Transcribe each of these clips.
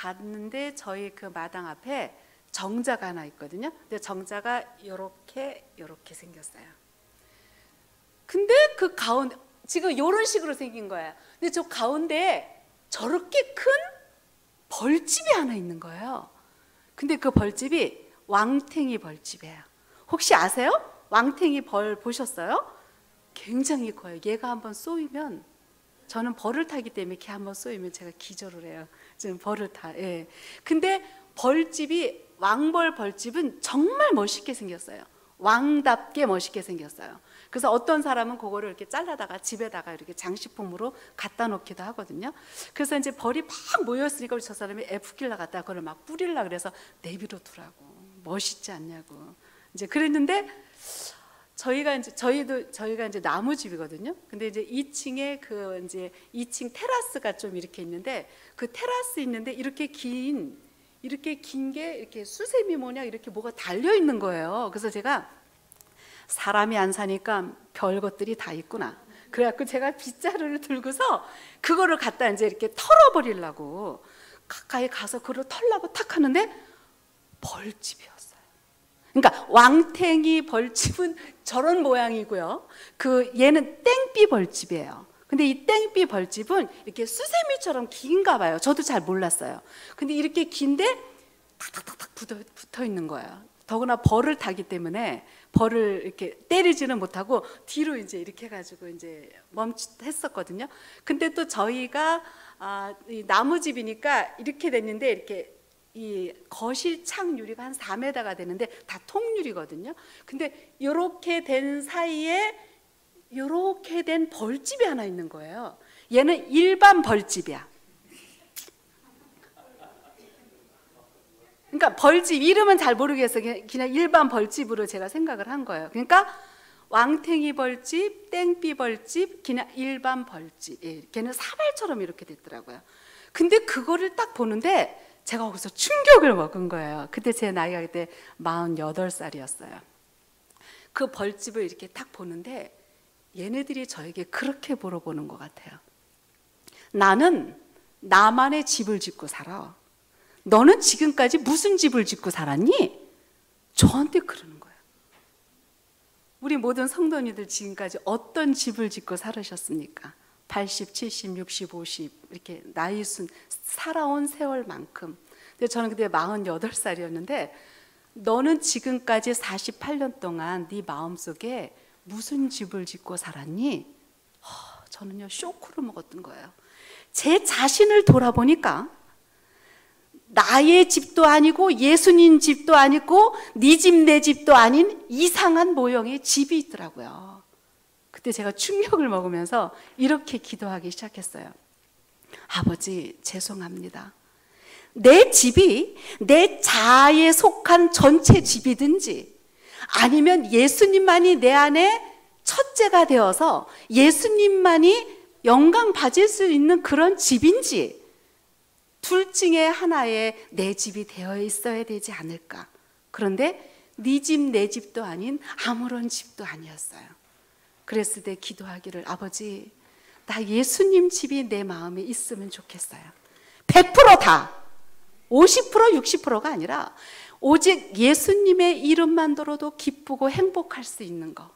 갔는데 저희 그 마당 앞에 정자가 하나 있거든요. 근데 정자가 요렇게 생겼어요. 근데 그 가운데 지금 요런 식으로 생긴 거예요. 근데 저 가운데에 저렇게 큰 벌집이 하나 있는 거예요. 근데 그 벌집이 왕탱이 벌집이에요. 혹시 아세요? 왕탱이 벌 보셨어요? 굉장히 커요. 얘가 한번 쏘이면, 저는 벌을 타기 때문에 걔 한번 쏘이면 제가 기절을 해요. 지금 벌을 타. 예. 근데 벌집이, 왕벌 벌집은 정말 멋있게 생겼어요. 왕답게 멋있게 생겼어요. 그래서 어떤 사람은 그거를 이렇게 잘라다가 집에다가 이렇게 장식품으로 갖다 놓기도 하거든요. 그래서 이제 벌이 막 모였으니까 우리 저 사람이 F킬라 갖다가 그걸 막 뿌리려고 그래서 내비로 두라고, 멋있지 않냐고 이제 그랬는데, 저희가 이제 나무집이거든요. 근데 이제 2층에 그 이제 2층 테라스가 좀 이렇게 있는데, 그 테라스 있는데 이렇게 긴 게 이렇게 수세미 모양 이렇게 뭐가 달려 있는 거예요. 그래서 제가 사람이 안 사니까 별 것들이 다 있구나. 그래갖고 제가 빗자루를 들고서 그거를 갖다 이제 이렇게 털어버리려고 가까이 가서 그걸 털려고 탁 하는데 벌집이었어요. 그러니까 왕탱이 벌집은 저런 모양이고요. 그 얘는 땡비 벌집이에요. 근데 이 땡비 벌집은 이렇게 수세미처럼 긴가 봐요. 저도 잘 몰랐어요. 근데 이렇게 긴데 탁탁탁탁 붙어 있는 거예요. 더구나 벌을 타기 때문에 벌을 이렇게 때리지는 못하고 뒤로 이제 이렇게 해가지고 이제 멈칫했었거든요. 근데 또 저희가 이 나무집이니까 이렇게 됐는데, 이렇게 이 거실 창 유리가 한 4m가 되는데 다 통유리거든요. 근데 이렇게 된 사이에 이렇게 된 벌집이 하나 있는 거예요. 얘는 일반 벌집이야. 그러니까 벌집 이름은 잘 모르겠어요. 그냥 일반 벌집으로 제가 생각을 한 거예요. 그러니까 왕탱이 벌집, 땡비 벌집, 그냥 일반 벌집. 예, 걔는 사발처럼 이렇게 됐더라고요. 근데 그거를 딱 보는데 제가 거기서 충격을 먹은 거예요. 그때 제 나이가 그때 48살이었어요. 그 벌집을 이렇게 딱 보는데 얘네들이 저에게 그렇게 물어보는 것 같아요. 나는 나만의 집을 짓고 살아. 너는 지금까지 무슨 집을 짓고 살았니? 저한테 그러는 거예요. 우리 모든 성도님들 지금까지 어떤 집을 짓고 살으셨습니까? 80, 70, 60, 50 이렇게 나이 순 살아온 세월만큼. 근데 저는 그때 48살이었는데 너는 지금까지 48년 동안 네 마음속에 무슨 집을 짓고 살았니? 저는요 쇼크를 먹었던 거예요. 제 자신을 돌아보니까 나의 집도 아니고 예수님 집도 아니고 네 집 내 집도 아닌 이상한 모형의 집이 있더라고요. 그때 제가 충격을 먹으면서 이렇게 기도하기 시작했어요. 아버지, 죄송합니다. 내 집이 내 자아에 속한 전체 집이든지 아니면 예수님만이 내 안에 첫째가 되어서 예수님만이 영광 받을 수 있는 그런 집인지 둘 중에 하나에 내 집이 되어 있어야 되지 않을까. 그런데 네 집 내 집도 아닌 아무런 집도 아니었어요. 그랬을 때 기도하기를, 아버지, 나 예수님 집이 내 마음에 있으면 좋겠어요. 100% 다, 50%, 60%가 아니라 오직 예수님의 이름만 들어도 기쁘고 행복할 수 있는 거,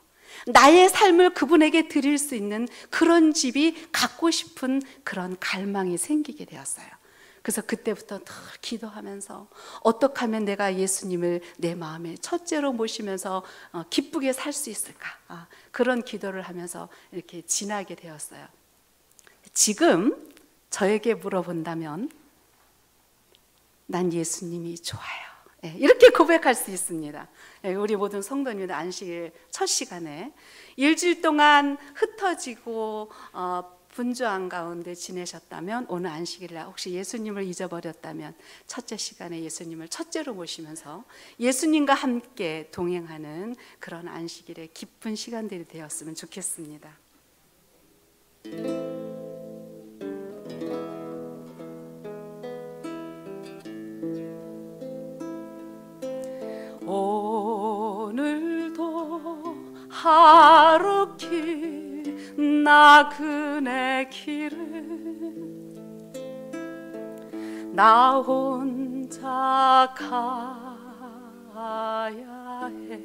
나의 삶을 그분에게 드릴 수 있는 그런 집이 갖고 싶은 그런 갈망이 생기게 되었어요. 그래서 그때부터 늘 기도하면서 어떻게 하면 내가 예수님을 내 마음에 첫째로 모시면서 기쁘게 살 수 있을까, 그런 기도를 하면서 이렇게 지나게 되었어요. 지금 저에게 물어본다면 난 예수님이 좋아요. 이렇게 고백할 수 있습니다. 우리 모든 성도님들 안식일 첫 시간에 일주일 동안 흩어지고 분주한 가운데 지내셨다면 오늘 안식일날 혹시 예수님을 잊어버렸다면 첫째 시간에 예수님을 첫째로 모시면서 예수님과 함께 동행하는 그런 안식일의 기쁜 시간들이 되었으면 좋겠습니다. 오늘도 하루길 나그네 길을 나 혼자 가야 해.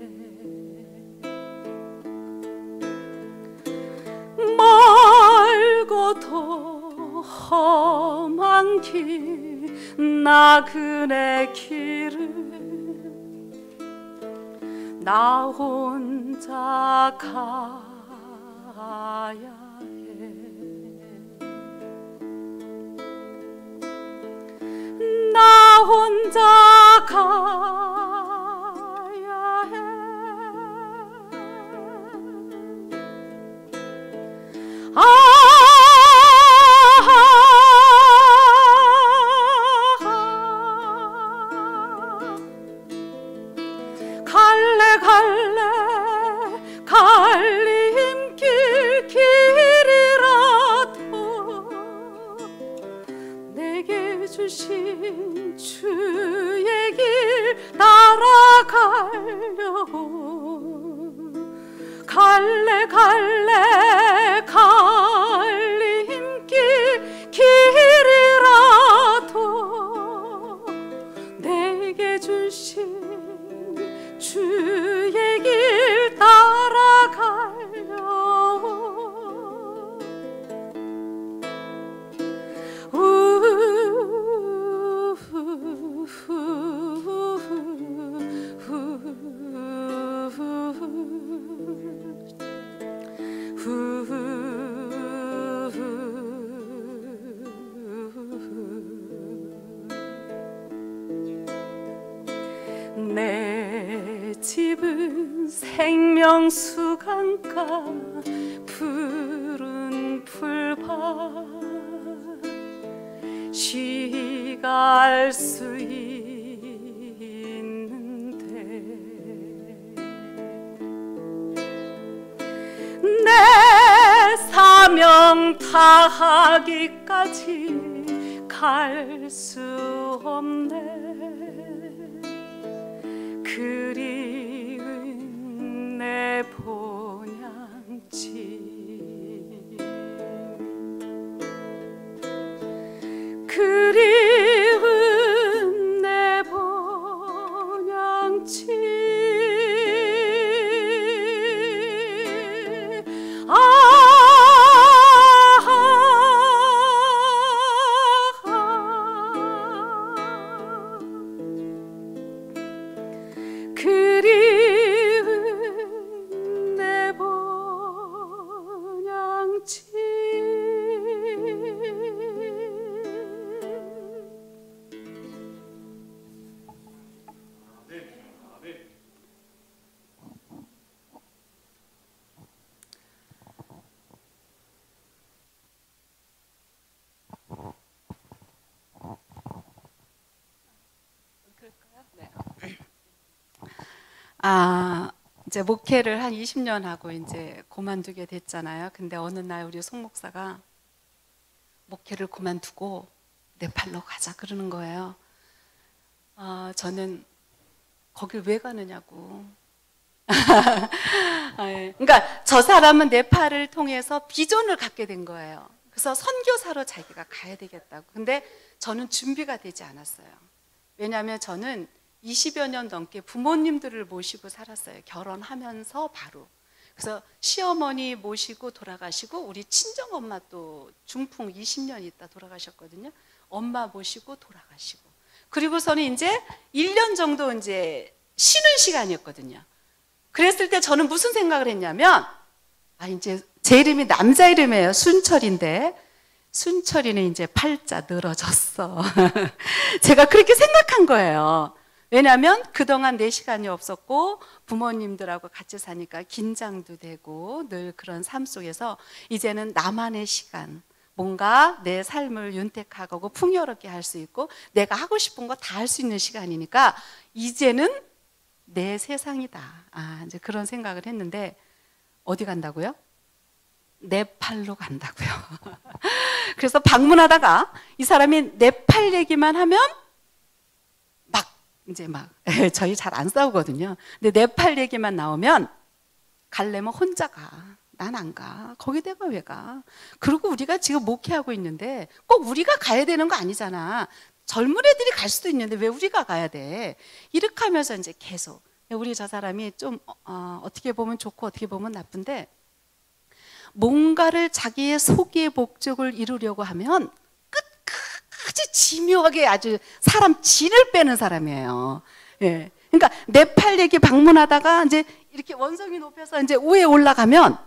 멀고도 험한 길, 나그네 길을 나 혼자 가야 해. 나 혼자 가야 해. 갈래 갈래 갈림길 길이라도 내게 주신 주의 길 따라가려고 갈래 갈래 갈림길 길이라도 내게 주신 주의 길 따라가려고 내 집은 생명수강가 푸른 풀밭 쉬가 알 수 있는데 내 사명 다하기까지 갈 수 없네. 그리운 내 본향지 그리운 내 본향지 그리운 내 본향지 이제 목회를 한 20년 하고 이제 그만두게 됐잖아요. 근데 어느 날 우리 송 목사가 목회를 그만두고 네팔로 가자 그러는 거예요. 저는 거길 왜 가느냐고. 그러니까 저 사람은 네팔을 통해서 비전을 갖게 된 거예요. 그래서 선교사로 자기가 가야 되겠다고. 근데 저는 준비가 되지 않았어요. 왜냐하면 저는 20여 년 넘게 부모님들을 모시고 살았어요. 결혼하면서 바로. 그래서 시어머니 모시고 돌아가시고 우리 친정엄마 또 중풍 20년 있다 돌아가셨거든요. 엄마 모시고 돌아가시고. 그리고서는 이제 1년 정도 이제 쉬는 시간이었거든요. 그랬을 때 저는 무슨 생각을 했냐면 이제 제 이름이 남자 이름이에요. 순철인데 순철이는 이제 팔자 늘어졌어. 제가 그렇게 생각한 거예요. 왜냐하면 그동안 내 시간이 없었고 부모님들하고 같이 사니까 긴장도 되고 늘 그런 삶 속에서 이제는 나만의 시간, 뭔가 내 삶을 윤택하고 풍요롭게 할 수 있고 내가 하고 싶은 거 다 할 수 있는 시간이니까 이제는 내 세상이다. 이제 그런 생각을 했는데 어디 간다고요? 네팔로 간다고요. 그래서 방문하다가 이 사람이 네팔 얘기만 하면 저희 잘 안 싸우거든요. 근데 네팔 얘기만 나오면 갈래면 혼자 가. 난 안 가. 거기 내가 왜 가? 그리고 우리가 지금 목회하고 있는데 꼭 우리가 가야 되는 거 아니잖아. 젊은 애들이 갈 수도 있는데 왜 우리가 가야 돼? 이렇게 하면서 이제 계속 우리 저 사람이 좀 어떻게 보면 좋고 어떻게 보면 나쁜데, 뭔가를 자기의 소기의 목적을 이루려고 하면 끝까지 지묘하게 아주 사람 진을 빼는 사람이에요. 예. 그러니까 네팔 얘기 방문하다가 이제 이렇게 원성이 높여서 이제 위에 올라가면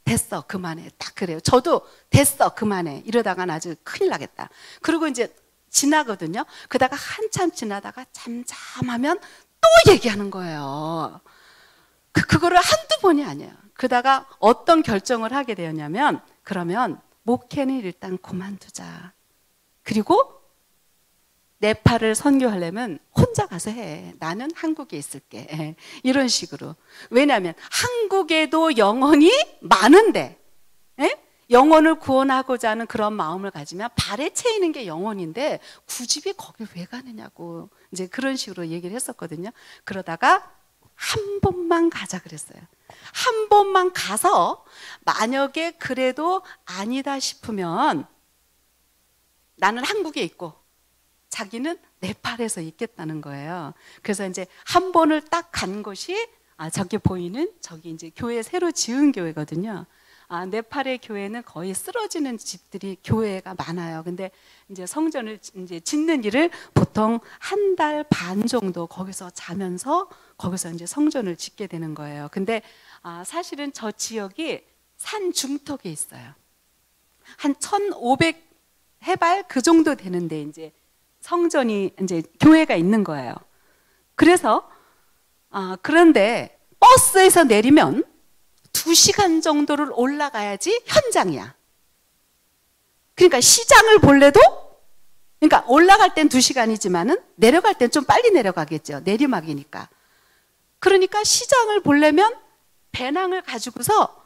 됐어 그만해, 딱 그래요. 저도 됐어 그만해 이러다가는 아주 큰일 나겠다. 그리고 이제 지나거든요. 그러다가 한참 지나다가 잠잠하면 또 얘기하는 거예요. 그거를 한두 번이 아니에요. 그러다가 어떤 결정을 하게 되었냐면, 그러면 목회는 일단 그만두자. 그리고 네팔을 선교하려면 혼자 가서 해. 나는 한국에 있을게. 이런 식으로. 왜냐하면 한국에도 영혼이 많은데, 영혼을 구원하고자 하는 그런 마음을 가지면 발에 채이는 게 영혼인데 굳이 거길 왜 가느냐고 이제 그런 식으로 얘기를 했었거든요. 그러다가 한 번만 가자 그랬어요. 한 번만 가서 만약에 그래도 아니다 싶으면 나는 한국에 있고 자기는 네팔에서 있겠다는 거예요. 그래서 이제 한 번을 딱 간 곳이 저기 보이는 저기 이제 교회 새로 지은 교회거든요. 네팔의 교회는 거의 쓰러지는 집들이 교회가 많아요. 근데 이제 성전을 이제 짓는 일을 보통 한 달 반 정도 거기서 자면서 거기서 이제 성전을 짓게 되는 거예요. 근데 사실은 저 지역이 산 중턱에 있어요. 한 1,500해발 그 정도 되는데 이제 성전이 이제 교회가 있는 거예요. 그래서 그런데 버스에서 내리면 2시간 정도를 올라가야지 현장이야. 그러니까 시장을 볼래도, 그러니까 올라갈 땐 2시간이지만은 내려갈 땐 좀 빨리 내려가겠죠. 내리막이니까. 그러니까 시장을 보려면 배낭을 가지고서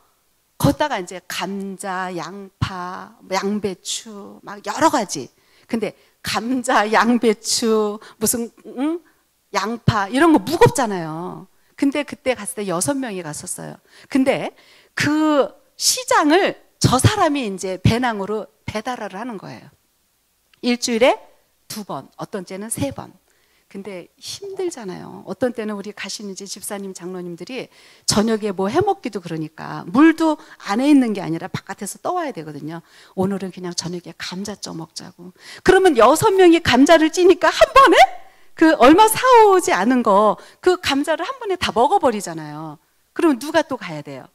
걷다가 이제 감자, 양파, 양배추 막 여러 가지. 근데 감자, 양배추, 무슨 양파 이런 거 무겁잖아요. 근데 그때 갔을 때 6명이 갔었어요. 근데 그 시장을 저 사람이 이제 배낭으로 배달을 하는 거예요. 일주일에 2번, 어떤 때는 3번. 근데 힘들잖아요. 어떤 때는 우리 가시는 이제 집사님, 장로님들이 저녁에 뭐 해먹기도 그러니까 물도 안에 있는 게 아니라 바깥에서 떠와야 되거든요. 오늘은 그냥 저녁에 감자 쪄 먹자고. 그러면 6명이 감자를 찌니까 한 번에 그 얼마 사오지 않은 거 그 감자를 한 번에 다 먹어버리잖아요. 그러면 누가 또 가야 돼요?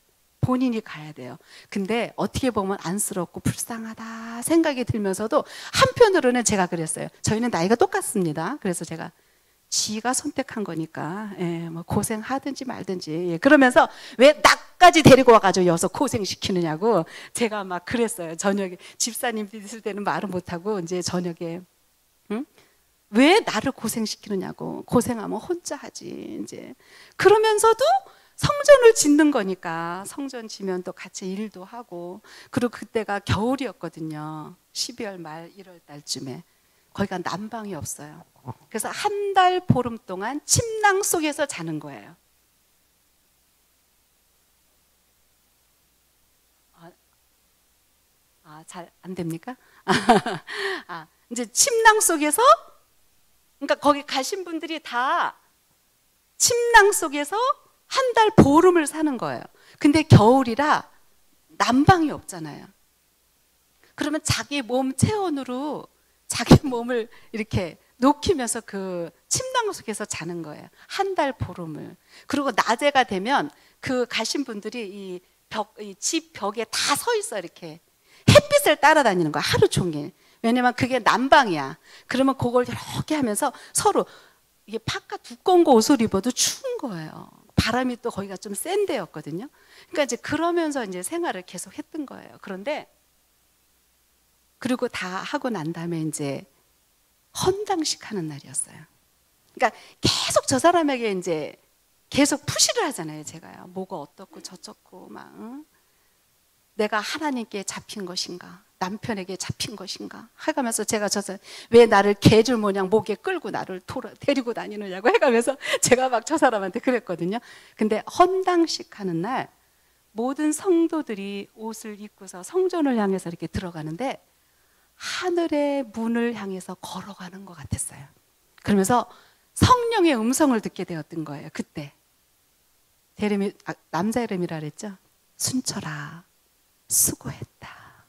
본인이 가야 돼요. 근데 어떻게 보면 안쓰럽고 불쌍하다 생각이 들면서도 한편으로는 제가 그랬어요. 저희는 나이가 똑같습니다. 그래서 제가 지가 선택한 거니까 뭐 고생하든지 말든지 그러면서 왜 나까지 데리고 와가지고 여기서 고생시키느냐고 제가 막 그랬어요. 저녁에 집사님 있을 때는 말을 못하고 이제 저녁에 왜 나를 고생시키느냐고. 고생하면 혼자 하지 이제. 그러면서도 성전을 짓는 거니까 성전 지면 또 같이 일도 하고. 그리고 그때가 겨울이었거든요. 12월 말 1월 달쯤에. 거기가 난방이 없어요. 그래서 한 달 보름 동안 침낭 속에서 자는 거예요. 잘 안 됩니까? 이제 침낭 속에서, 그러니까 거기 가신 분들이 다 침낭 속에서 한 달 보름을 사는 거예요. 근데 겨울이라 난방이 없잖아요. 그러면 자기 몸 체온으로 자기 몸을 이렇게 녹이면서 그 침낭 속에서 자는 거예요. 한 달 보름을. 그리고 낮에가 되면 그 가신 분들이 이 집 벽에 다 서 있어 이렇게. 햇빛을 따라다니는 거야 하루 종일. 왜냐면 그게 난방이야. 그러면 그걸 이렇게 하면서 서로 이게 파카 두꺼운 거 옷을 입어도 추운 거예요. 바람이 또 거기가 좀 센 데였거든요. 그러니까 이제 그러면서 이제 생활을 계속 했던 거예요. 그런데 그리고 다 하고 난 다음에 이제 헌당식 하는 날이었어요. 그러니까 계속 저 사람에게 이제 계속 푸시를 하잖아요. 제가요. 뭐가 어떻고 저쩌고 막 내가 하나님께 잡힌 것인가, 남편에게 잡힌 것인가 해가면서 제가 왜 나를 개줄 모양 목에 끌고 나를 데리고 다니느냐고 해가면서 제가 막 저 사람한테 그랬거든요. 근데 헌당식 하는 날 모든 성도들이 옷을 입고서 성전을 향해서 이렇게 들어가는데 하늘의 문을 향해서 걸어가는 것 같았어요. 그러면서 성령의 음성을 듣게 되었던 거예요. 그때 이름이 남자 이름이라 그랬죠. 순철아, 수고했다.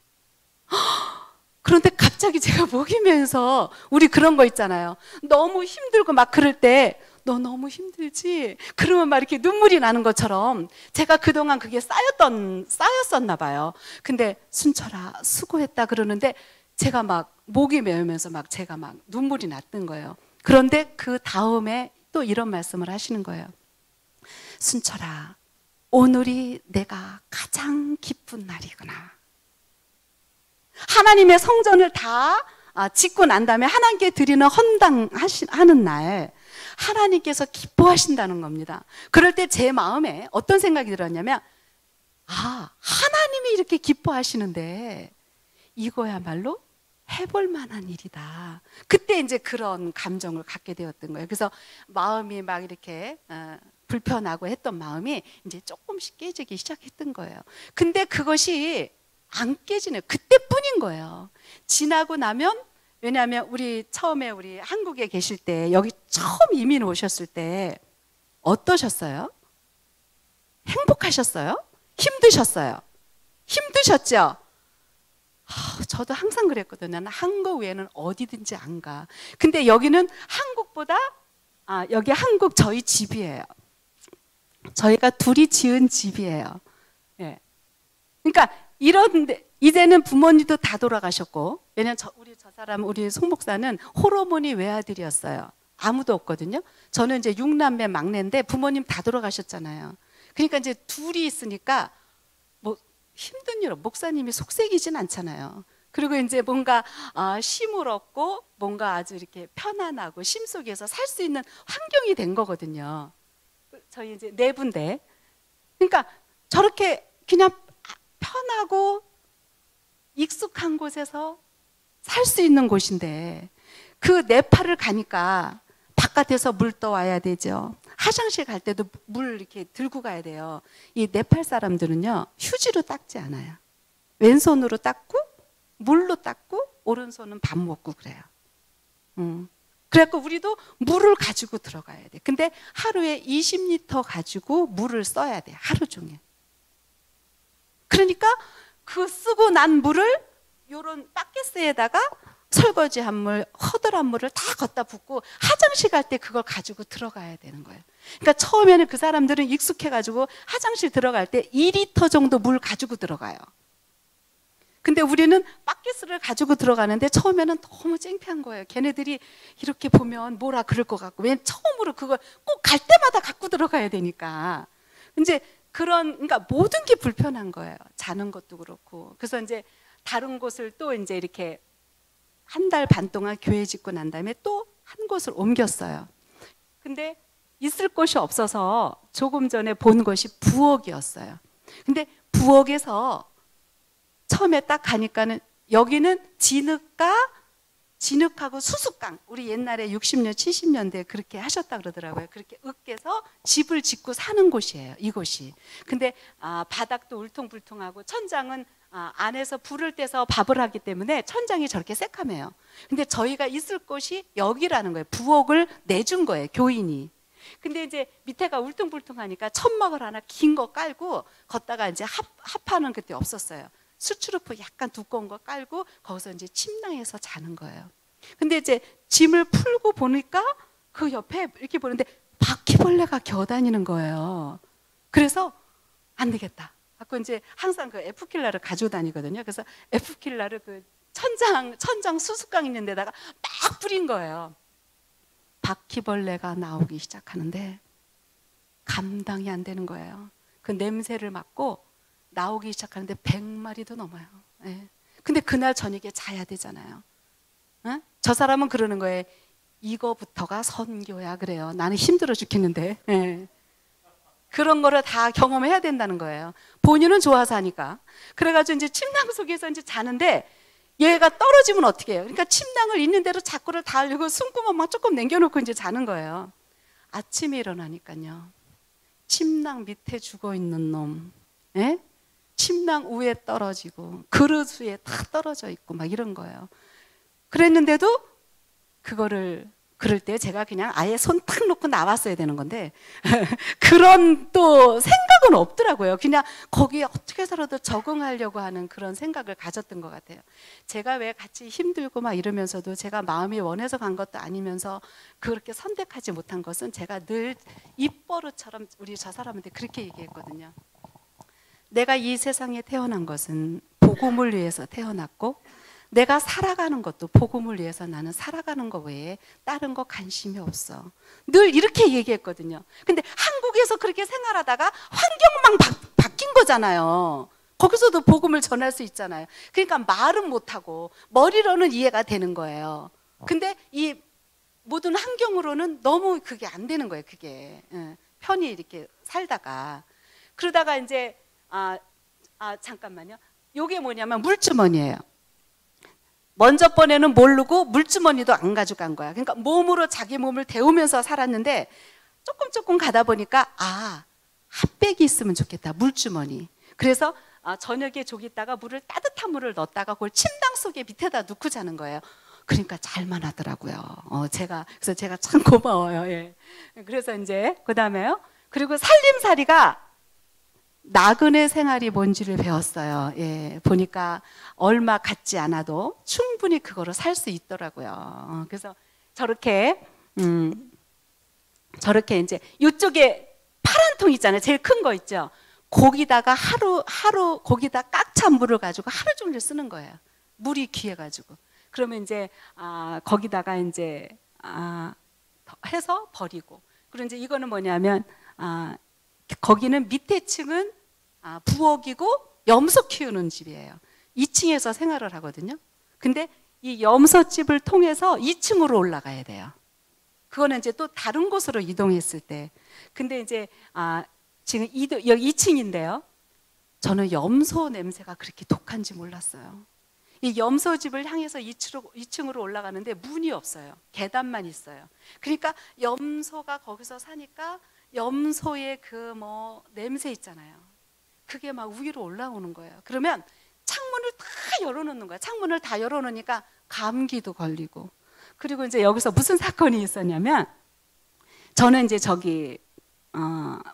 그런데 갑자기 제가 먹이면서, 우리 그런 거 있잖아요. 너무 힘들고 막 그럴 때 너 너무 힘들지? 그러면 막 이렇게 눈물이 나는 것처럼 제가 그동안 그게 쌓였었나 봐요. 근데 순철아 수고했다 그러는데 제가 막 목이 메우면서 막 제가 막 눈물이 났던 거예요. 그런데 그 다음에 또 이런 말씀을 하시는 거예요. 순철아, 오늘이 내가 가장 기쁜 날이구나. 하나님의 성전을 다 짓고 난 다음에 하나님께 드리는 헌당하는 날 하나님께서 기뻐하신다는 겁니다. 그럴 때 제 마음에 어떤 생각이 들었냐면, 하나님이 이렇게 기뻐하시는데 이거야말로 해볼 만한 일이다. 그때 이제 그런 감정을 갖게 되었던 거예요. 그래서 마음이 막 이렇게 불편하고 했던 마음이 이제 조금씩 깨지기 시작했던 거예요. 근데 그것이 안 깨지네요. 그때뿐인 거예요. 지나고 나면, 왜냐하면 우리 처음에 우리 한국에 계실 때, 여기 처음 이민 오셨을 때 어떠셨어요? 행복하셨어요? 힘드셨어요? 힘드셨죠? 저도 항상 그랬거든요. 나는 한국 외에는 어디든지 안 가. 근데 여기는 한국보다, 여기 한국 저희 집이에요. 저희가 둘이 지은 집이에요. 예. 그러니까 이런데 이제는 부모님도 다 돌아가셨고, 왜냐면 우리 송 목사는 홀어머니 외아들이었어요. 아무도 없거든요. 저는 이제 6남매 막내인데 부모님 다 돌아가셨잖아요. 그러니까 이제 둘이 있으니까 뭐 힘든 일, 목사님이 속색이진 않잖아요. 그리고 이제 뭔가 쉼을 얻고 뭔가 아주 이렇게 편안하고 쉼 속에서 살 수 있는 환경이 된 거거든요. 저희 이제 4분데, 그러니까 저렇게 그냥 편하고 익숙한 곳에서 살 수 있는 곳인데, 그 네팔을 가니까 바깥에서 물 떠와야 되죠. 화장실 갈 때도 물 이렇게 들고 가야 돼요. 이 네팔 사람들은요, 휴지로 닦지 않아요. 왼손으로 닦고 물로 닦고 오른손은 밥 먹고 그래요. 그래갖고 우리도 물을 가지고 들어가야 돼. 근데 하루에 20리터 가지고 물을 써야 돼. 하루 종일. 그러니까 그 쓰고 난 물을 요런 바켓스에다가 설거지한 물, 허들한 물을 다 걷다 붓고 화장실 갈 때 그걸 가지고 들어가야 되는 거예요. 그러니까 처음에는 그 사람들은 익숙해가지고 화장실 들어갈 때 2리터 정도 물 가지고 들어가요. 근데 우리는 바켓스를 가지고 들어가는데 처음에는 너무 창피한 거예요. 걔네들이 이렇게 보면 뭐라 그럴 것 같고, 왜냐면 처음으로 그걸 꼭 갈 때마다 갖고 들어가야 되니까. 이제 그러니까 모든 게 불편한 거예요. 자는 것도 그렇고. 그래서 이제 다른 곳을 또 이제 이렇게 1달 반 동안 교회 짓고 난 다음에 또 한 곳을 옮겼어요. 근데 있을 곳이 없어서 조금 전에 본 곳이 부엌이었어요. 근데 부엌에서 처음에 딱 가니까는 여기는 진흙하고 수수깡, 우리 옛날에 60년, 70년대에 그렇게 하셨다 그러더라고요. 그렇게 으깨서 집을 짓고 사는 곳이에요, 이곳이. 근데 바닥도 울퉁불퉁하고 천장은 안에서 불을 떼서 밥을 하기 때문에 천장이 저렇게 새카매요. 근데 저희가 있을 곳이 여기라는 거예요. 부엌을 내준 거예요, 교인이. 근데 이제 밑에가 울퉁불퉁하니까 천막을 하나 긴 거 깔고 걷다가 이제 합하는 그때 없었어요. 수트루프 약간 두꺼운 거 깔고 거기서 이제 침낭에서 자는 거예요. 근데 이제 짐을 풀고 보니까 그 옆에 이렇게 보는데 바퀴벌레가 겨다니는 거예요. 그래서 안 되겠다. 갖고 이제 항상 그 F킬라를 가지고 다니거든요. 그래서 F킬라를 그 천장 수수깡 있는 데다가 딱 뿌린 거예요. 바퀴벌레가 나오기 시작하는데 감당이 안 되는 거예요. 그 냄새를 맡고 나오기 시작하는데 100마리도 넘어요. 네. 근데 그날 저녁에 자야 되잖아요. 네? 저 사람은 그러는 거예요. 이거부터가 선교야 그래요. 나는 힘들어 죽겠는데. 네. 그런 거를 다 경험해야 된다는 거예요. 본인은 좋아서 하니까. 그래가지고 이제 침낭 속에서 이제 자는데 얘가 떨어지면 어떻게 해요? 그러니까 침낭을 있는 대로 자꾸를 다 열고 숨구멍만 조금 남겨놓고 이제 자는 거예요. 아침에 일어나니까요. 침낭 밑에 죽어 있는 놈, 예? 침낭 위에 떨어지고 그릇 위에 다 떨어져 있고 막 이런 거예요. 그랬는데도 그거를 그럴 때 제가 그냥 아예 손 탁 놓고 나왔어야 되는 건데 그런 또 생각은 없더라고요. 그냥 거기에 어떻게 해서라도 적응하려고 하는 그런 생각을 가졌던 것 같아요. 제가 왜 같이 힘들고 막 이러면서도 제가 마음이 원해서 간 것도 아니면서 그렇게 선택하지 못한 것은 제가 늘 입버릇처럼 우리 저 사람한테 그렇게 얘기했거든요. 내가 이 세상에 태어난 것은 복음을 위해서 태어났고 내가 살아가는 것도 복음을 위해서 나는 살아가는 것 외에 다른 거 관심이 없어. 늘 이렇게 얘기했거든요. 근데 한국에서 그렇게 생활하다가 환경만 바뀐 거잖아요. 거기서도 복음을 전할 수 있잖아요. 그러니까 말은 못하고 머리로는 이해가 되는 거예요. 근데 이 모든 환경으로는 너무 그게 안 되는 거예요. 그게 편히 이렇게 살다가 그러다가 이제 잠깐만요. 요게 뭐냐면 물주머니예요. 먼저 번에는 모르고 물주머니도 안 가져간 거야. 그러니까 몸으로 자기 몸을 데우면서 살았는데 조금 가다 보니까 핫백이 있으면 좋겠다. 물주머니. 그래서 저녁에 저기다가 따뜻한 물을 넣었다가 그걸 침낭 속에 밑에다 넣고 자는 거예요. 그러니까 잘만 하더라고요. 그래서 제가 참 고마워요. 예. 그래서 이제 그다음에요. 그리고 살림살이가 나그네 생활이 뭔지를 배웠어요. 예, 보니까 얼마 갖지 않아도 충분히 그거로 살 수 있더라고요. 그래서 저렇게 이제 이쪽에 파란 통 있잖아요. 제일 큰 거 있죠. 거기다가 하루 거기다 꽉 찬 물을 가지고 하루 종일 쓰는 거예요. 물이 귀해가지고. 그러면 이제 거기다가 이제 해서 버리고. 그리고 이제 이거는 뭐냐면 거기는 밑에 층은 부엌이고 염소 키우는 집이에요. 2층에서 생활을 하거든요. 근데 이 염소집을 통해서 2층으로 올라가야 돼요. 그거는 이제 또 다른 곳으로 이동했을 때. 근데 이제 지금 여기 2층인데요. 저는 염소 냄새가 그렇게 독한지 몰랐어요. 이 염소집을 향해서 2층으로 올라가는데 문이 없어요. 계단만 있어요. 그러니까 염소가 거기서 사니까 염소의 그 냄새 있잖아요. 그게 막 위로 올라오는 거예요. 그러면 창문을 다 열어놓는 거예요. 창문을 다 열어놓으니까 감기도 걸리고. 그리고 이제 여기서 무슨 사건이 있었냐면 저는 이제 저기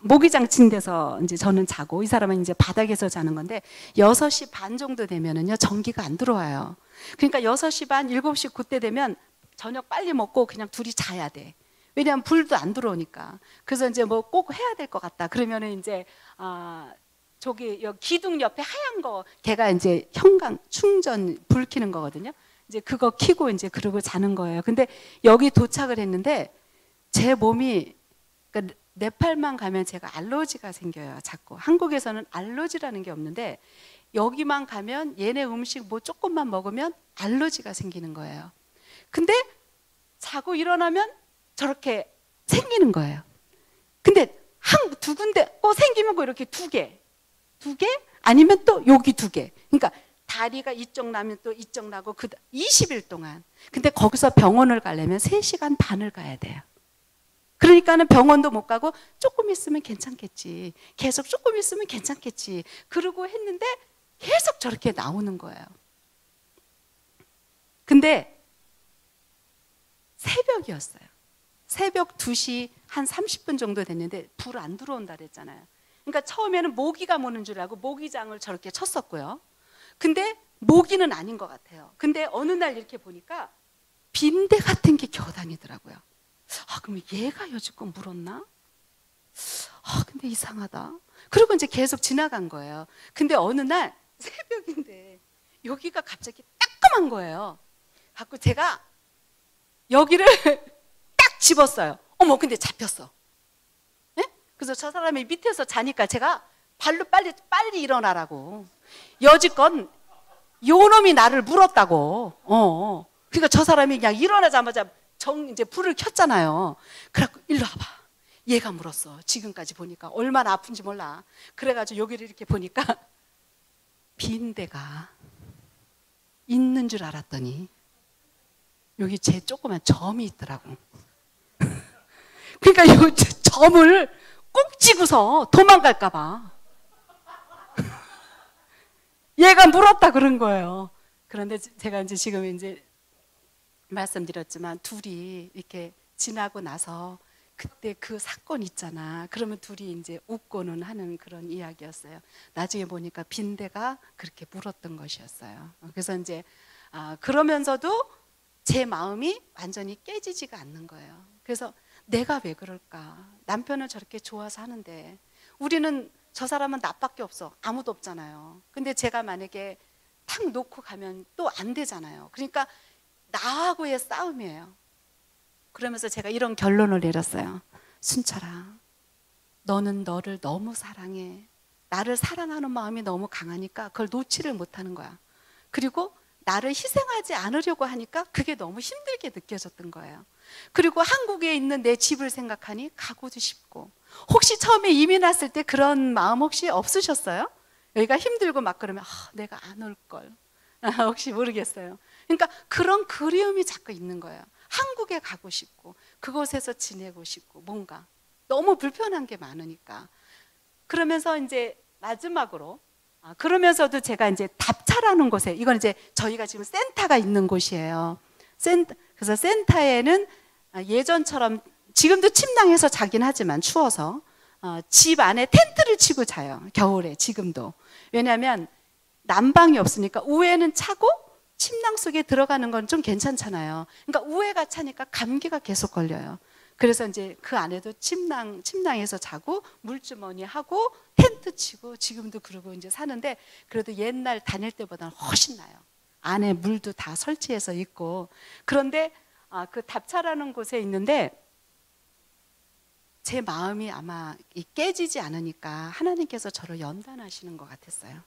모기장 침대에서 이제 저는 자고 이 사람은 이제 바닥에서 자는 건데 6시 반 정도 되면은요 전기가 안 들어와요. 그러니까 6시 반, 7시 그때 되면 저녁 빨리 먹고 그냥 둘이 자야 돼. 왜냐하면 불도 안 들어오니까. 그래서 이제 뭐 꼭 해야 될 것 같다. 그러면은 이제 저기 기둥 옆에 하얀 거 걔가 이제 형광 충전 불 켜는 거거든요. 이제 그거 켜고 이제 그러고 자는 거예요. 근데 여기 도착을 했는데 제 몸이 그러니까 네팔만 가면 제가 알러지가 생겨요. 자꾸 한국에서는 알러지라는 게 없는데 여기만 가면 얘네 음식 뭐 조금만 먹으면 알러지가 생기는 거예요. 근데 자고 일어나면 저렇게 생기는 거예요. 근데 두 군데 생기면 이렇게 두 개 아니면 또 여기 2개. 그러니까 다리가 이쪽 나면 또 이쪽 나고 20일 동안. 근데 거기서 병원을 가려면 3시간 반을 가야 돼요. 그러니까는 병원도 못 가고 조금 있으면 괜찮겠지. 계속 조금 있으면 괜찮겠지. 그러고 했는데 계속 저렇게 나오는 거예요. 근데 새벽이었어요. 새벽 2시 한 30분 정도 됐는데 불 안 들어온다 그랬잖아요. 그러니까 처음에는 모기가 무는 줄 알고 모기장을 저렇게 쳤었고요. 근데 모기는 아닌 것 같아요. 근데 어느 날 이렇게 보니까 빈대 같은 게 겨다니더라고요. 그럼 얘가 여지껏 물었나? 근데 이상하다. 그리고 이제 계속 지나간 거예요. 근데 어느 날 새벽인데 여기가 갑자기 따끔한 거예요. 갖고 제가 여기를 딱 집었어요. 어머, 근데 잡혔어. 네? 그래서 저 사람이 밑에서 자니까 제가 발로 빨리 일어나라고. 여지껏 요 놈이 나를 물었다고. 그러니까 저 사람이 그냥 일어나자마자 이제 불을 켰잖아요. 그래갖고 일로 와봐. 얘가 물었어. 지금까지 보니까 얼마나 아픈지 몰라. 그래가지고 여기를 이렇게 보니까 빈대가 있는 줄 알았더니 여기 제 조그만 점이 있더라고. 그러니까 이 점을 꼭 쥐고서 도망갈까 봐. 얘가 물었다 그런 거예요. 그런데 제가 이제 지금 이제 말씀드렸지만 둘이 이렇게 지나고 나서 그때 그 사건 있잖아. 그러면 둘이 이제 웃고는 하는 그런 이야기였어요. 나중에 보니까 빈대가 그렇게 물었던 것이었어요. 그래서 이제 그러면서도 제 마음이 완전히 깨지지가 않는 거예요. 그래서 내가 왜 그럴까? 남편은 저렇게 좋아서 하는데 우리는 저 사람은 나밖에 없어. 아무도 없잖아요. 근데 제가 만약에 탁 놓고 가면 또 안 되잖아요. 그러니까 나하고의 싸움이에요. 그러면서 제가 이런 결론을 내렸어요. 순철아, 너는 너를 너무 사랑해. 나를 사랑하는 마음이 너무 강하니까 그걸 놓지를 못하는 거야. 그리고 나를 희생하지 않으려고 하니까 그게 너무 힘들게 느껴졌던 거예요. 그리고 한국에 있는 내 집을 생각하니 가고도 싶고. 혹시 처음에 이민 왔을 때 그런 마음 혹시 없으셨어요? 여기가 힘들고 막 그러면 내가 안 올걸. 혹시 모르겠어요. 그러니까 그런 그리움이 자꾸 있는 거예요. 한국에 가고 싶고 그곳에서 지내고 싶고 뭔가 너무 불편한 게 많으니까. 그러면서 이제 마지막으로 그러면서도 제가 이제 답차라는 곳에, 이건 이제 저희가 지금 센터가 있는 곳이에요. 그래서 센터에는 예전처럼 지금도 침낭에서 자긴 하지만 추워서 집 안에 텐트를 치고 자요. 겨울에 지금도. 왜냐하면 난방이 없으니까 우에는 차고 침낭 속에 들어가는 건 좀 괜찮잖아요. 그러니까 우에가 차니까 감기가 계속 걸려요. 그래서 이제 그 안에도 침낭에서 자고 물주머니 하고 텐트 치고 지금도 그러고 이제 사는데, 그래도 옛날 다닐 때보다는 훨씬 나아요. 안에 물도 다 설치해서 있고. 그런데 그 답차라는 곳에 있는데 제 마음이 아마 깨지지 않으니까 하나님께서 저를 연단하시는 것 같았어요.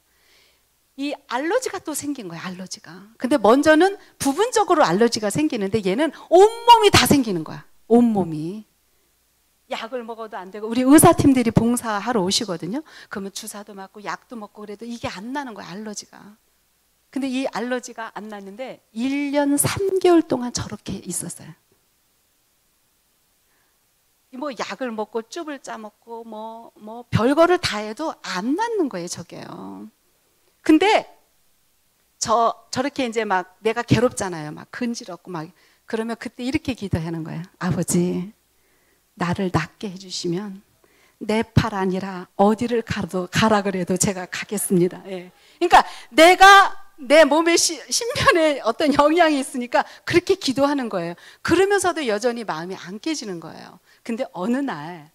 이 알러지가 또 생긴 거예요. 알러지가. 근데 먼저는 부분적으로 알러지가 생기는데 얘는 온몸이 다 생기는 거야. 온몸이. 약을 먹어도 안 되고, 우리 의사팀들이 봉사하러 오시거든요. 그러면 주사도 맞고 약도 먹고 그래도 이게 안 나는 거야, 알러지가. 근데 이 알러지가 안 났는데 1년 3개월 동안 저렇게 있었어요. 뭐 약을 먹고 쭈을 짜먹고 뭐 별거를 다 해도 안 낫는 거예요, 저게요. 근데 저렇게 이제 막 내가 괴롭잖아요. 막 근지럽고 막. 그러면 그때 이렇게 기도하는 거예요. 아버지, 나를 낫게 해주시면 내 팔 아니라 어디를 가라 그래도 제가 가겠습니다. 예. 그러니까 내가 내 몸에 신변에 어떤 영향이 있으니까 그렇게 기도하는 거예요. 그러면서도 여전히 마음이 안 깨지는 거예요. 근데 어느 날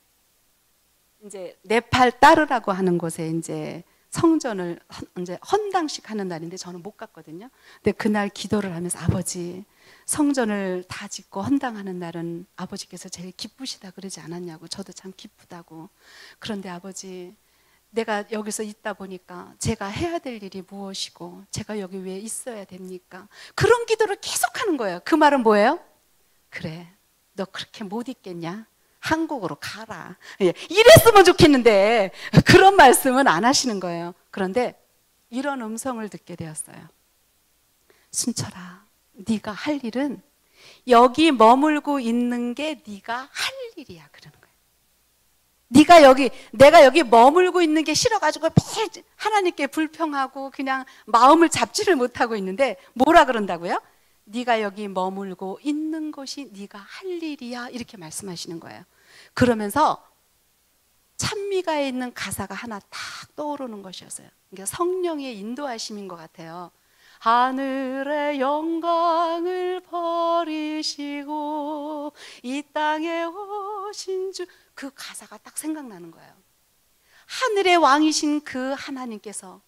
이제 네팔 따르라고 하는 곳에 이제 성전을 이제 헌당식 하는 날인데 저는 못 갔거든요. 근데 그날 기도를 하면서 아버지, 성전을 다 짓고 헌당하는 날은 아버지께서 제일 기쁘시다 그러지 않았냐고. 저도 참 기쁘다고. 그런데 아버지, 내가 여기서 있다 보니까 제가 해야 될 일이 무엇이고 제가 여기 왜 있어야 됩니까? 그런 기도를 계속 하는 거예요. 그 말은 뭐예요? 그래, 너 그렇게 못 있겠냐? 한국으로 가라. 이랬으면 좋겠는데 그런 말씀은 안 하시는 거예요. 그런데 이런 음성을 듣게 되었어요. 순철아, 네가 할 일은 여기 머물고 있는 게 네가 할 일이야 그러는 거예요. 내가 여기 머물고 있는 게 싫어가지고 매일 하나님께 불평하고 그냥 마음을 잡지를 못하고 있는데 뭐라 그런다고요? 네가 여기 머물고 있는 것이 네가 할 일이야, 이렇게 말씀하시는 거예요. 그러면서 찬미가에 있는 가사가 하나 딱 떠오르는 것이었어요. 그러니까 성령의 인도하심인 것 같아요. 하늘의 영광을 버리시고 이 땅에 오신 주, 그 가사가 딱 생각나는 거예요. 하늘의 왕이신 그 하나님께서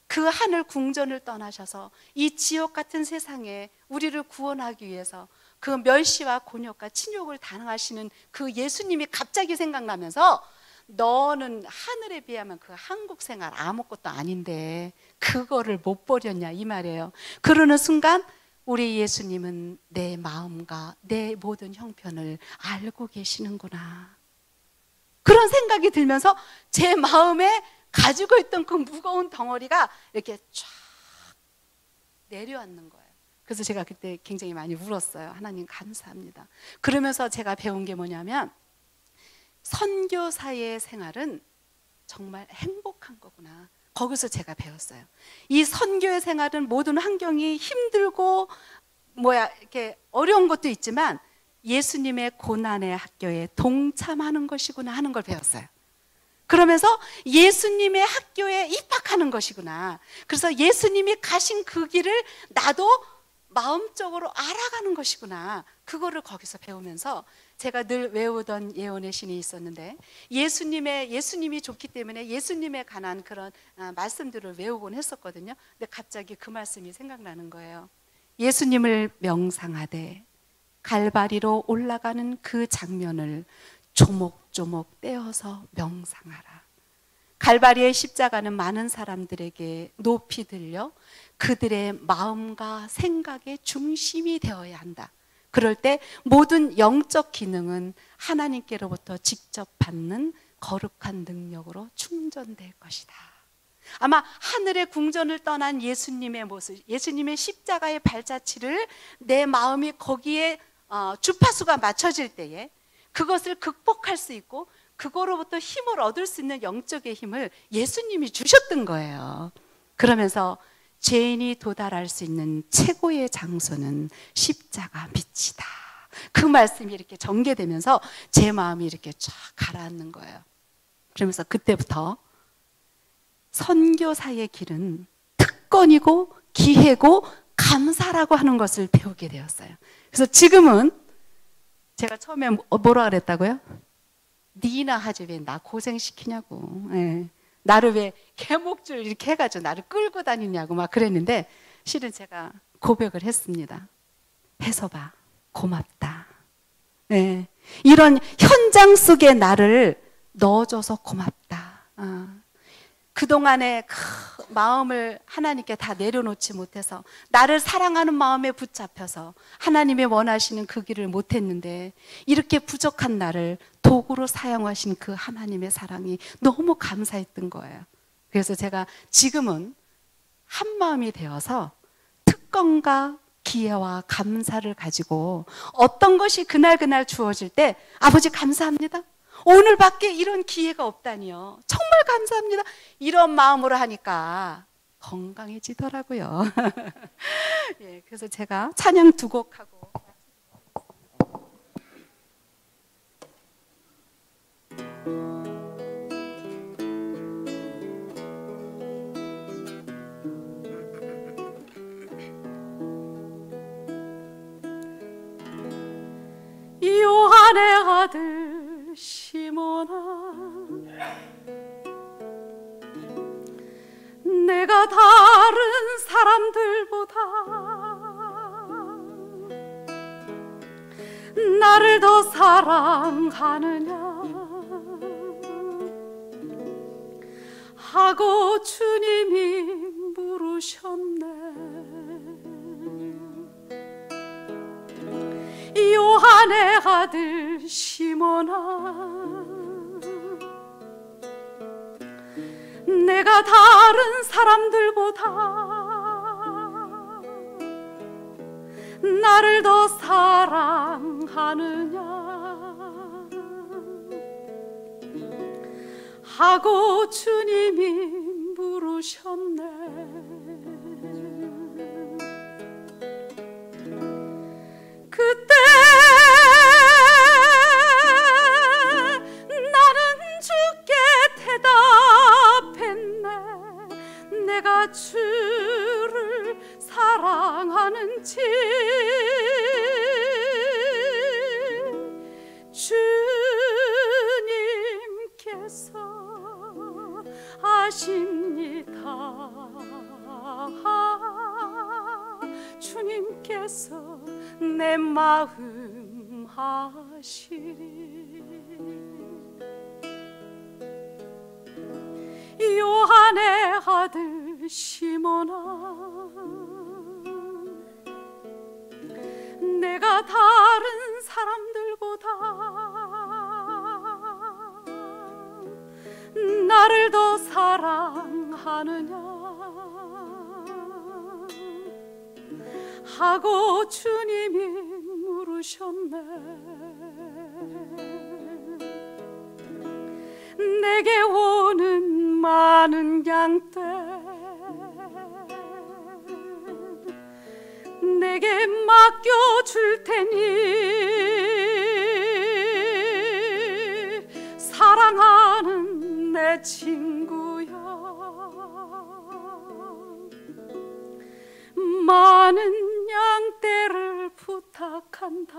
그 하늘 궁전을 떠나셔서 이 지옥 같은 세상에 우리를 구원하기 위해서 그 멸시와 곤욕과 친욕을 당하시는 그 예수님이 갑자기 생각나면서 너는 하늘에 비하면 그 한국 생활 아무것도 아닌데 그거를 못 버렸냐 이 말이에요. 그러는 순간 우리 예수님은 내 마음과 내 모든 형편을 알고 계시는구나, 그런 생각이 들면서 제 마음에 가지고 있던 그 무거운 덩어리가 이렇게 쫙 내려앉는 거예요. 그래서 제가 그때 굉장히 많이 울었어요. 하나님 감사합니다. 그러면서 제가 배운 게 뭐냐면 선교사의 생활은 정말 행복한 거구나. 거기서 제가 배웠어요. 이 선교의 생활은 모든 환경이 힘들고 이렇게 어려운 것도 있지만 예수님의 고난의 학교에 동참하는 것이구나 하는 걸 배웠어요. 그러면서 예수님의 학교에 입학하는 것이구나. 그래서 예수님이 가신 그 길을 나도 마음적으로 알아가는 것이구나. 그거를 거기서 배우면서 제가 늘 외우던 예언의 신이 있었는데, 예수님이 좋기 때문에 예수님에 관한 그런 말씀들을 외우곤 했었거든요. 근데 갑자기 그 말씀이 생각나는 거예요. 예수님을 명상하되 갈바리로 올라가는 그 장면을 조목조목 떼어서 명상하라. 갈바리의 십자가는 많은 사람들에게 높이 들려 그들의 마음과 생각의 중심이 되어야 한다. 그럴 때 모든 영적 기능은 하나님께로부터 직접 받는 거룩한 능력으로 충전될 것이다. 아마 하늘의 궁전을 떠난 예수님의 모습, 예수님의 십자가의 발자취를 내 마음이 거기에 주파수가 맞춰질 때에 그것을 극복할 수 있고 그거로부터 힘을 얻을 수 있는 영적의 힘을 예수님이 주셨던 거예요. 그러면서 죄인이 도달할 수 있는 최고의 장소는 십자가 밑이다. 그 말씀이 이렇게 전개되면서 제 마음이 이렇게 쫙 가라앉는 거예요. 그러면서 그때부터 선교사의 길은 특권이고 기회고 감사라고 하는 것을 배우게 되었어요. 그래서 지금은 제가 처음에 뭐라 그랬다고요? 니나 하지 왜 나 고생시키냐고. 예. 나를 왜 개목줄 이렇게 해가지고 나를 끌고 다니냐고 막 그랬는데, 실은 제가 고백을 했습니다. 해서봐 고맙다. 예. 이런 현장 속에 나를 넣어줘서 고맙다. 그동안의 마음을 하나님께 다 내려놓지 못해서 나를 사랑하는 마음에 붙잡혀서 하나님의 원하시는 그 길을 못했는데 이렇게 부족한 나를 도구로 사용하신 그 하나님의 사랑이 너무 감사했던 거예요. 그래서 제가 지금은 한 마음이 되어서 특권과 기회와 감사를 가지고 어떤 것이 그날 주어질 때 아버지 감사합니다. 오늘밖에 이런 기회가 없다니요. 정말 감사합니다. 이런 마음으로 하니까 건강해지더라고요. 예, 그래서 제가 찬양 두 곡 하고 요한의 아들 시몬아, 내가 다른 사람들보다 나를 더 사랑하느냐 하고 주님이 물으셨네. 요한의 아들 시몬아, 내가 다른 사람들보다 나를 더 사랑하느냐 하고 주님이 물으셨네. 그때 나는 주께 대답했네. 내가 주를 사랑하는지 주님께서 아십니다. 주님께서 내 마음 아시리. 요한의 아들 시몬아, 내가 다른 사람들보다 나를 더 사랑하느냐 하고 주님이 물으셨네. 내게 오는 많은 양 떼 내게 맡겨줄 테니 사랑하는 내 친구야, 많은 양떼를 부탁한다.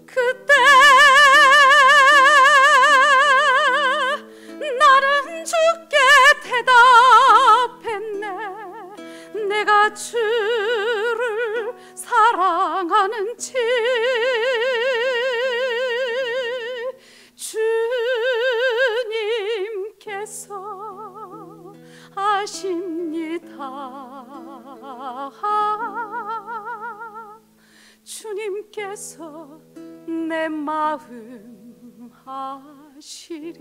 그때 나는 주께 대답했네. 내가 주를 사랑하는지. 주님께서 아십니다. 주님께서 내 마음 아시리.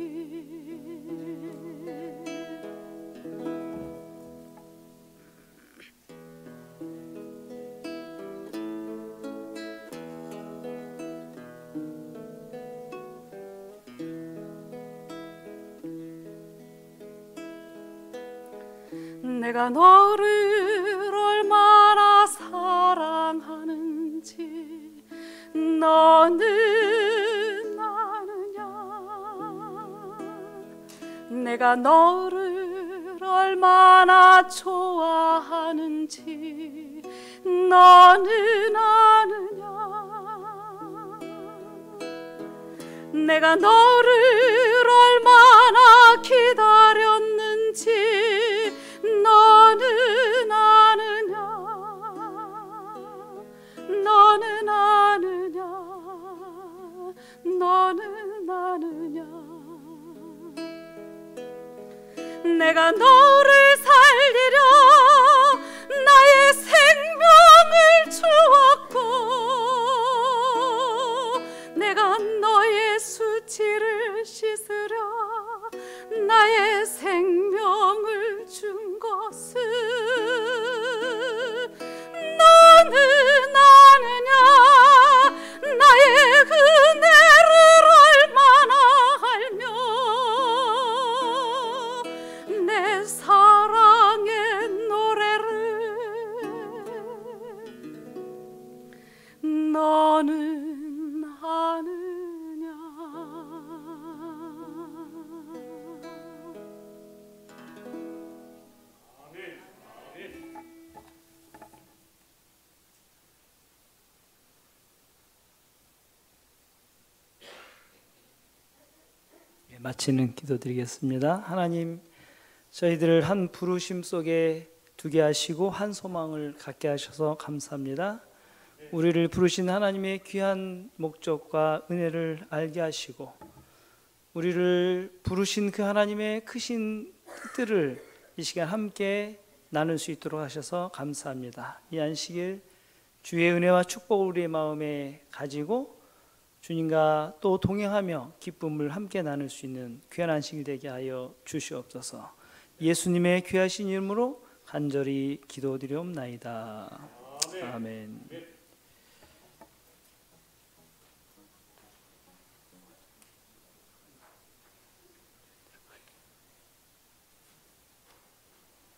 내가 너를 얼마나 사랑하는지 너는 아느냐. 내가 너를 얼마나 좋아하는지 너는 아느냐. 내가 너를 얼마나 기다렸는지 너는 아느냐. 너는 아느냐. 너는 아느냐. 내가 너를 살리려 나의 생명을 주었고, 내가 너의 수치를 씻으려 나의 생명을 준 것은 너는 아느냐. 나의 은혜를 얼마나 알며 내 사랑의 노래를 너는 아느냐. 마치는 기도드리겠습니다. 하나님, 저희들을 한 부르심 속에 두게 하시고 한 소망을 갖게 하셔서 감사합니다. 우리를 부르신 하나님의 귀한 목적과 은혜를 알게 하시고 우리를 부르신 그 하나님의 크신 뜻들을 이 시간 함께 나눌 수 있도록 하셔서 감사합니다. 이 안식일 주의 은혜와 축복을 우리의 마음에 가지고 주님과 또 동행하며 기쁨을 함께 나눌 수 있는 귀한 안식일 되게 하여 주시옵소서. 예수님의 귀하신 이름으로 간절히 기도드리옵나이다. 아멘.